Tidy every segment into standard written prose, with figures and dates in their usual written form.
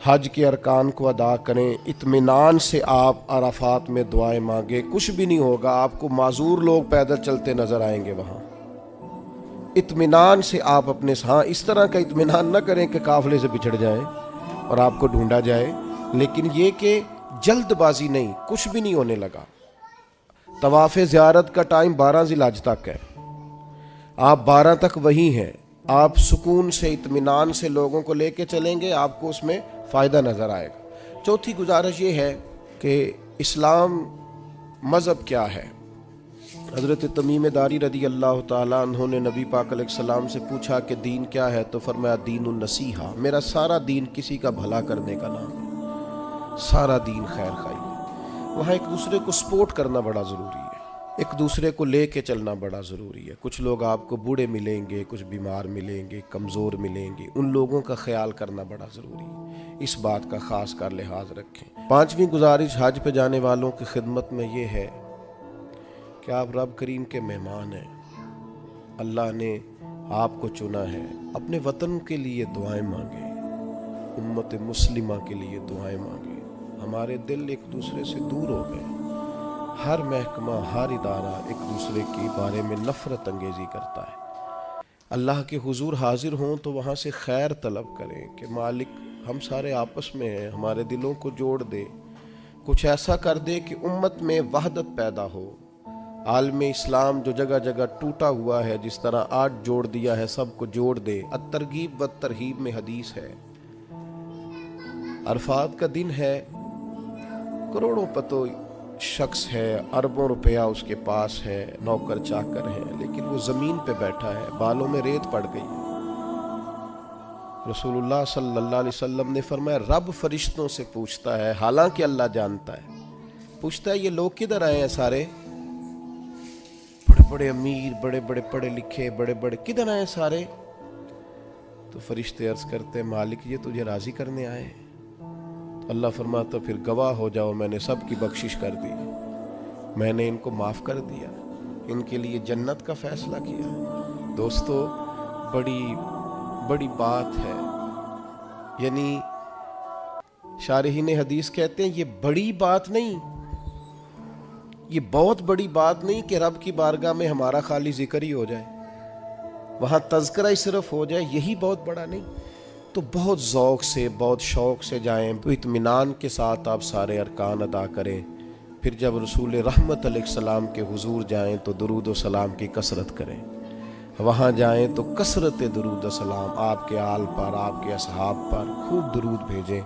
حج کے ارکان کو ادا کریں، اطمینان سے آپ عرفات میں دعائیں مانگیں، کچھ بھی نہیں ہوگا، آپ کو معذور لوگ پیدل چلتے نظر آئیں گے وہاں، اطمینان سے آپ اپنے ہاں اس طرح کا اطمینان نہ کریں کہ قافلے سے بچھڑ جائیں اور آپ کو ڈھونڈا جائے، لیکن یہ کہ جلد بازی نہیں، کچھ بھی نہیں ہونے لگا۔ طواف زیارت کا ٹائم 12 ذی الحج تک ہے، آپ 12 تک وہی ہیں، آپ سکون سے اطمینان سے لوگوں کو لے کے چلیں گے، آپ کو اس میں فائدہ نظر آئے گا۔ چوتھی گزارش یہ ہے کہ اسلام مذہب کیا ہے۔ حضرت تمیم داری رضی اللہ تعالیٰ عنہ نے نبی پاک علیہ السلام سے پوچھا کہ دین کیا ہے، تو فرمایا دین النصیحہ، میرا سارا دین کسی کا بھلا کرنے کا نام ہے، سارا دین خیر خواہی ہے۔ وہاں ایک دوسرے کو سپورٹ کرنا بڑا ضروری ہے، ایک دوسرے کو لے کے چلنا بڑا ضروری ہے۔ کچھ لوگ آپ کو بوڑھے ملیں گے، کچھ بیمار ملیں گے، کمزور ملیں گے، ان لوگوں کا خیال کرنا بڑا ضروری ہے، اس بات کا خاص کر لحاظ رکھیں۔ پانچویں گزارش حج پہ جانے والوں کی خدمت میں یہ ہے کہ آپ رب کریم کے مہمان ہیں، اللہ نے آپ کو چنا ہے، اپنے وطن کے لیے دعائیں مانگیں، امت مسلمہ کے لیے دعائیں مانگیں۔ ہمارے دل ایک دوسرے سے دور ہو گئے، ہر محکمہ ہر ادارہ ایک دوسرے کے بارے میں نفرت انگیزی کرتا ہے۔ اللہ کے حضور حاضر ہوں تو وہاں سے خیر طلب کریں کہ مالک ہم سارے آپس میں ہیں، ہمارے دلوں کو جوڑ دے، کچھ ایسا کر دے کہ امت میں وحدت پیدا ہو۔ عالم اسلام جو جگہ جگہ ٹوٹا ہوا ہے، جس طرح آج جوڑ دیا ہے، سب کو جوڑ دے۔ الترغیب والترہیب میں حدیث ہے، عرفات کا دن ہے، کروڑوں پتو شخص ہے، اربوں روپیہ اس کے پاس ہے، نوکر چاکر ہے، لیکن وہ زمین پہ بیٹھا ہے، بالوں میں ریت پڑ گئی ہے۔ رسول اللہ صلی اللہ علیہ وسلم نے فرمایا رب فرشتوں سے پوچھتا ہے، حالانکہ اللہ جانتا ہے، پوچھتا ہے یہ لوگ کدھر آئے ہیں سارے؟ بڑے بڑے امیر، بڑے بڑے پڑھے لکھے، بڑے بڑے، کدھر آئے سارے؟ تو فرشتے عرض کرتے ہیں مالک یہ تجھے راضی کرنے آئے ہیں۔ تو اللہ فرماتا پھر گواہ ہو جاؤ، میں نے سب کی بخشش کر دی، میں نے ان کو معاف کر دیا، ان کے لیے جنت کا فیصلہ کیا۔ دوستو بڑی بات ہے، یعنی شارحین حدیث کہتے ہیں یہ بڑی بات نہیں، یہ بہت بڑی بات نہیں کہ رب کی بارگاہ میں ہمارا خالی ذکر ہی ہو جائے، وہاں تذکرہ ہی صرف ہو جائے، یہی بہت بڑا نہیں۔ تو بہت ذوق سے، بہت شوق سے جائیں، تو اطمینان کے ساتھ آپ سارے ارکان ادا کریں۔ پھر جب رسول رحمت علیہ السلام کے حضور جائیں تو درود و سلام کی کثرت کریں، وہاں جائیں تو کثرت درود و سلام آپ کے آل پر، آپ کے اصحاب پر خوب درود بھیجیں،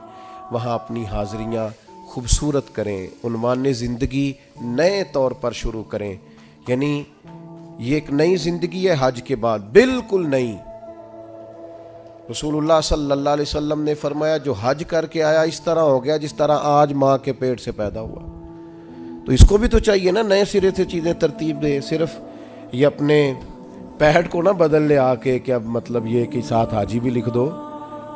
وہاں اپنی حاضریاں خوبصورت کریں، عنوان زندگی نئے طور پر شروع کریں، یعنی یہ ایک نئی زندگی ہے حج کے بعد، بالکل نئی۔ رسول اللہ صلی اللہ علیہ وسلم نے فرمایا جو حج کر کے آیا اس طرح ہو گیا جس طرح آج ماں کے پیٹ سے پیدا ہوا۔ تو اس کو بھی تو چاہیے نا نئے سرے سے چیزیں ترتیب دے، صرف یہ اپنے پیٹ کو نہ بدل لے آ کے کہ اب مطلب یہ کہ ساتھ حاجی بھی لکھ دو،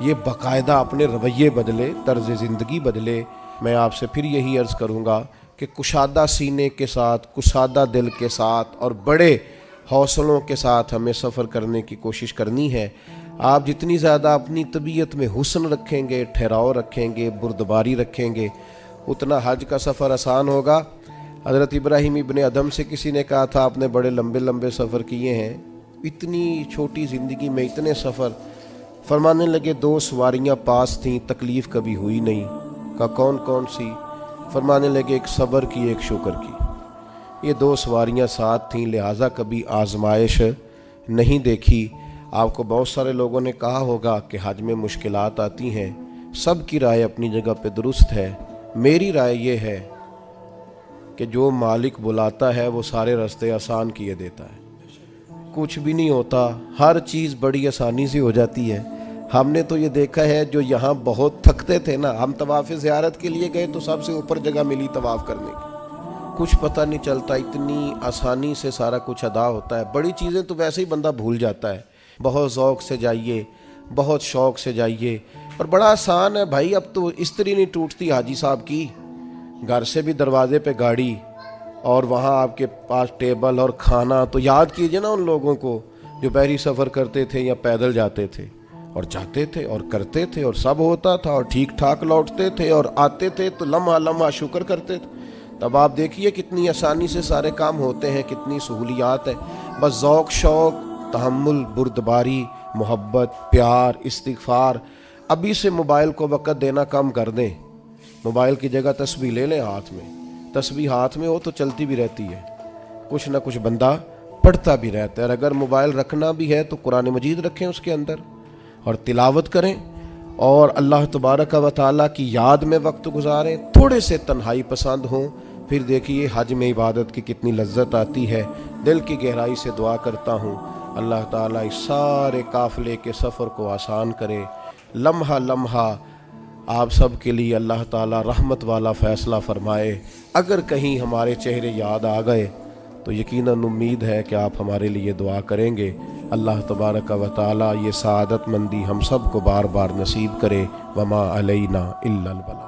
یہ باقاعدہ اپنے رویے بدلے، طرز زندگی بدلے۔ میں آپ سے پھر یہی عرض کروں گا کہ کشادہ سینے کے ساتھ، کشادہ دل کے ساتھ اور بڑے حوصلوں کے ساتھ ہمیں سفر کرنے کی کوشش کرنی ہے۔ آپ جتنی زیادہ اپنی طبیعت میں حسن رکھیں گے، ٹھہراؤ رکھیں گے، بردباری رکھیں گے، اتنا حج کا سفر آسان ہوگا۔ حضرت ابراہیم ابن ادم سے کسی نے کہا تھا آپ نے بڑے لمبے لمبے سفر کیے ہیں، اتنی چھوٹی زندگی میں اتنے سفر؟ فرمانے لگے 2 سواریاں پاس تھیں، تکلیف کبھی ہوئی نہیں۔ کہا کون کون سی؟ فرمانے لگے ایک صبر کی، ایک شکر کی، یہ 2 سواریاں ساتھ تھیں، لہٰذا کبھی آزمائش نہیں دیکھی۔ آپ کو بہت سارے لوگوں نے کہا ہوگا کہ حج میں مشکلات آتی ہیں، سب کی رائے اپنی جگہ پہ درست ہے، میری رائے یہ ہے کہ جو مالک بلاتا ہے وہ سارے راستے آسان کیے دیتا ہے، کچھ بھی نہیں ہوتا، ہر چیز بڑی آسانی سے ہو جاتی ہے۔ ہم نے تو یہ دیکھا ہے جو یہاں بہت تھکتے تھے نا، ہم طواف زیارت کے لیے گئے تو سب سے اوپر جگہ ملی طواف کرنے کی، کچھ پتہ نہیں چلتا، اتنی آسانی سے سارا کچھ ادا ہوتا ہے۔ بڑی چیزیں تو ویسے ہی بندہ بھول جاتا ہے۔ بہت ذوق سے جائیے، بہت شوق سے جائیے، اور بڑا آسان ہے بھائی، اب تو استری نہیں ٹوٹتی حاجی صاحب کی، گھر سے بھی دروازے پہ گاڑی اور وہاں آپ کے پاس ٹیبل اور کھانا۔ تو یاد کیجئے نا ان لوگوں کو جو بحری سفر کرتے تھے یا پیدل جاتے تھے، اور جاتے تھے اور کرتے تھے اور سب ہوتا تھا اور ٹھیک ٹھاک لوٹتے تھے اور آتے تھے تو لمحہ لمحہ شکر کرتے تھے. تب آپ دیکھیے کتنی آسانی سے سارے کام ہوتے ہیں, کتنی سہولیات ہیں. بس ذوق شوق, تحمل, بردباری, محبت, پیار, استغفار. ابھی سے موبائل کو وقت دینا کم کر دیں. موبائل کی جگہ تسبیح لے لیں ہاتھ میں. تسبیح ہاتھ میں ہو تو چلتی بھی رہتی ہے, کچھ نہ کچھ بندہ پڑھتا بھی رہتا ہے. اور اگر موبائل رکھنا بھی ہے تو قرآن مجید رکھیں اس کے اندر اور تلاوت کریں اور اللہ تبارک و تعالیٰ کی یاد میں وقت گزاریں. تھوڑے سے تنہائی پسند ہوں, پھر دیکھیے حج میں عبادت کی کتنی لذت آتی ہے. دل کی گہرائی سے دعا کرتا ہوں اللہ تعالیٰ اس سارے قافلے کے سفر کو آسان کرے. لمحہ لمحہ آپ سب کے لیے اللہ تعالیٰ رحمت والا فیصلہ فرمائے. اگر کہیں ہمارے چہرے یاد آ گئے تو یقیناً امید ہے کہ آپ ہمارے لیے دعا کریں گے. اللہ تبارک و تعالیٰ یہ سعادت مندی ہم سب کو بار بار نصیب کرے. وما علینا الا البلاغ.